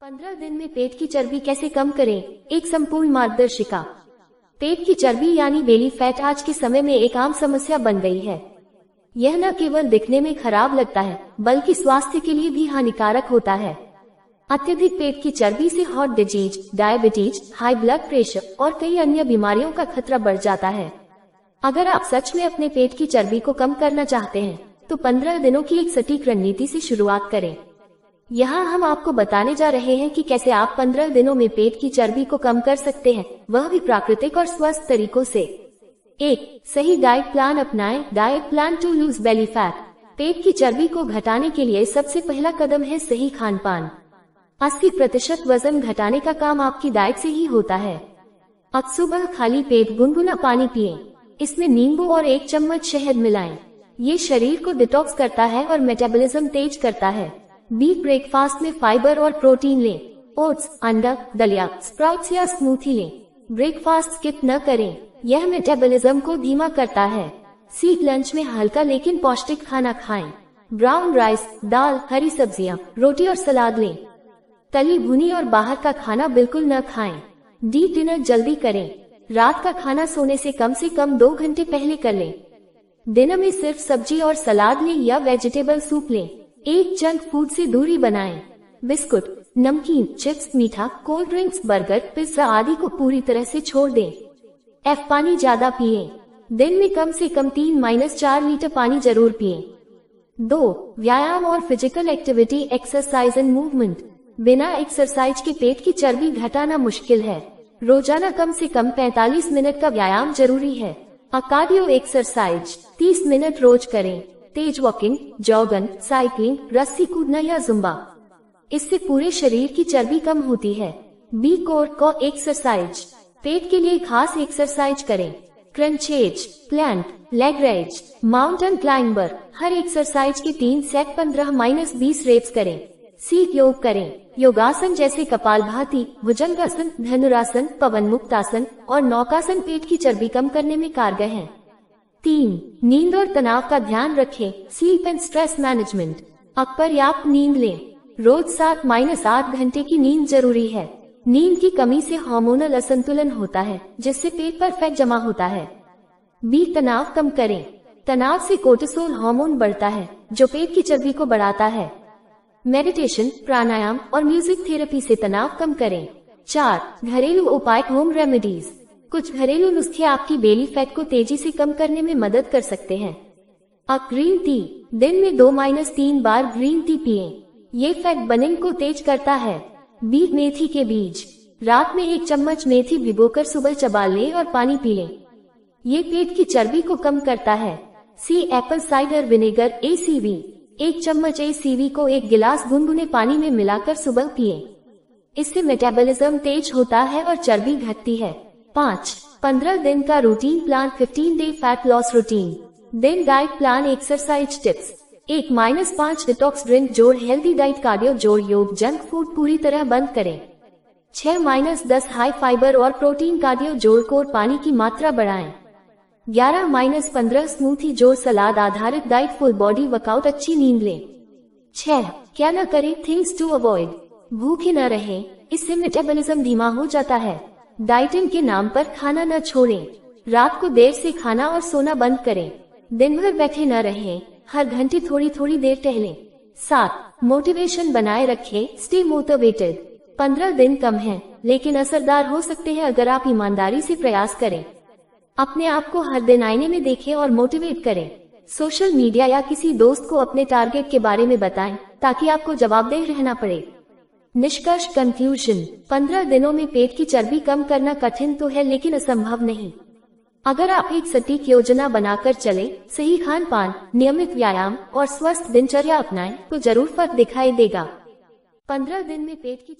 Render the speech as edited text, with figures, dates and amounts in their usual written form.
15 दिन में पेट की चर्बी कैसे कम करें, एक संपूर्ण मार्गदर्शिका। पेट की चर्बी यानी बेली फैट आज के समय में एक आम समस्या बन गई है। यह न केवल दिखने में खराब लगता है बल्कि स्वास्थ्य के लिए भी हानिकारक होता है। अत्यधिक पेट की चर्बी से heart disease, diabetes, high blood pressure और कई अन्य बीमारियों का खतरा बढ़ जाता है। अगर आप सच में अपने पेट की चर्बी को कम करना चाहते हैं तो 15 दिनों की एक सटीक रणनीति से शुरुआत करें। यहाँ हम आपको बताने जा रहे हैं कि कैसे आप 15 दिनों में पेट की चर्बी को कम कर सकते हैं, वह भी प्राकृतिक और स्वस्थ तरीकों से। 1. सही डाइट प्लान अपनाएं। Diet plan to lose belly fat. पेट की चर्बी को घटाने के लिए सबसे पहला कदम है सही खान पान। 80% वजन घटाने का काम आपकी डाइट से ही होता है। अब सुबह खाली पेट गुनगुना पानी पिएं। इसमें नींबू और 1 चम्मच शहद मिलाएं। ये शरीर को डिटॉक्स करता है और मेटाबॉलिज्म तेज करता है। ब्रेकफास्ट में फाइबर और प्रोटीन लें। ओट्स, अंडा, दलिया, स्प्राउट्स या स्मूथी लें। ब्रेकफास्ट स्किप न करें, यह मेटाबॉलिज्म को धीमा करता है। लंच में हल्का लेकिन पौष्टिक खाना खाएं। ब्राउन राइस, दाल, हरी सब्जियां, रोटी और सलाद लें। तली भुनी और बाहर का खाना बिल्कुल न खाएं। डिनर जल्दी करें। रात का खाना सोने से कम 2 घंटे पहले कर लें। डिनर में सिर्फ सब्जी और सलाद लें या वेजिटेबल सूप लें। एक जंक फूड से दूरी बनाएं। बिस्कुट, नमकीन, चिप्स, मीठा, कोल्ड ड्रिंक्स, बर्गर, पिज्जा आदि को पूरी तरह से छोड़ दें। पानी ज्यादा पिएं। दिन में कम से कम 3-4 लीटर पानी जरूर पिएं। 2. व्यायाम और physical activity. Exercise and movement. बिना एक्सरसाइज के पेट की चर्बी घटाना मुश्किल है। रोजाना कम से कम 45 मिनट का व्यायाम जरूरी है। कार्डियो एक्सरसाइज 30 मिनट रोज करें। तेज वॉकिंग, जॉगिंग, साइकिलिंग, रस्सी कूदना या जुम्बा। इससे पूरे शरीर की चर्बी कम होती है। Core exercise. पेट के लिए खास एक्सरसाइज करें। Crunches, plank, leg raise, mountain climber. हर एक्सरसाइज के 3 सेट 15-20 रेप्स करें। योग करें। योगासन जैसे कपालभाति, भुजंगासन, धनुरासन, पवन मुक्तासन और नौकासन पेट की चर्बी कम करने में कारगर हैं। 3. नींद और तनाव का ध्यान रखें। Sleep and stress management. पर्याप्त नींद लें। रोज 7-8 घंटे की नींद जरूरी है। नींद की कमी से हार्मोनल असंतुलन होता है जिससे पेट पर फैट जमा होता है। तनाव कम करें। तनाव से कोर्टिसोल हार्मोन बढ़ता है जो पेट की चर्बी को बढ़ाता है। मेडिटेशन, प्राणायाम और म्यूजिक थेरेपी से तनाव कम करें। 4. घरेलू उपाय, होम रेमेडीज। कुछ घरेलू नुस्खे आपकी बेली फैट को तेजी से कम करने में मदद कर सकते हैं। Green tea. दिन में 2-3 बार ग्रीन टी पिएं। ये फैट बर्निंग को तेज करता है। मेथी के बीज। रात में 1 चम्मच मेथी भिगोकर सुबह चबा लें और पानी पी लें। ये पेट की चर्बी को कम करता है। Apple cider vinegar ACV। 1 चम्मच ACV को 1 गिलास गुनगुने पानी में मिलाकर सुबह पिएं। इससे मेटाबॉलिज्म तेज होता है और चर्बी घटती है। 5. 15 दिन का routine plan. 15 day fat loss routine. दिन diet plan, exercise tips. 1-5 detox drink जोड़, हेल्दी डाइट, कार्डियो जोड़, योग, जंक फूड पूरी तरह बंद करें। 6-10 हाई फाइबर और प्रोटीन, कार्डियो जोड़, कोर पानी की मात्रा बढ़ाएं। 11-15 स्मूथी जोड़, सलाद आधारित डाइट, फुल बॉडी वर्कआउट, अच्छी नींद लें। 6. क्या न करें, थिंग्स टू अवॉइड। भूखे न रहें, इससे मेटाबॉलिज्म धीमा हो जाता है। डाइटिंग के नाम पर खाना न छोड़ें। रात को देर से खाना और सोना बंद करें। दिन भर बैठे न रहें, हर घंटे थोड़ी देर टहलें। 7. मोटिवेशन बनाए रखें, स्टे मोटिवेटेड। 15 दिन कम हैं, लेकिन असरदार हो सकते हैं अगर आप ईमानदारी से प्रयास करें। अपने आप को हर दिन आईने में देखें और मोटिवेट करें। सोशल मीडिया या किसी दोस्त को अपने टारगेट के बारे में बताएं ताकि आपको जवाबदेह रहना पड़े। निष्कर्ष, कंक्लूजन। 15 दिनों में पेट की चर्बी कम करना कठिन तो है लेकिन असंभव नहीं। अगर आप एक सटीक योजना बनाकर चले, सही खान पान, नियमित व्यायाम और स्वस्थ दिनचर्या अपनाएं तो जरूर फर्क दिखाई देगा। 15 दिन में पेट की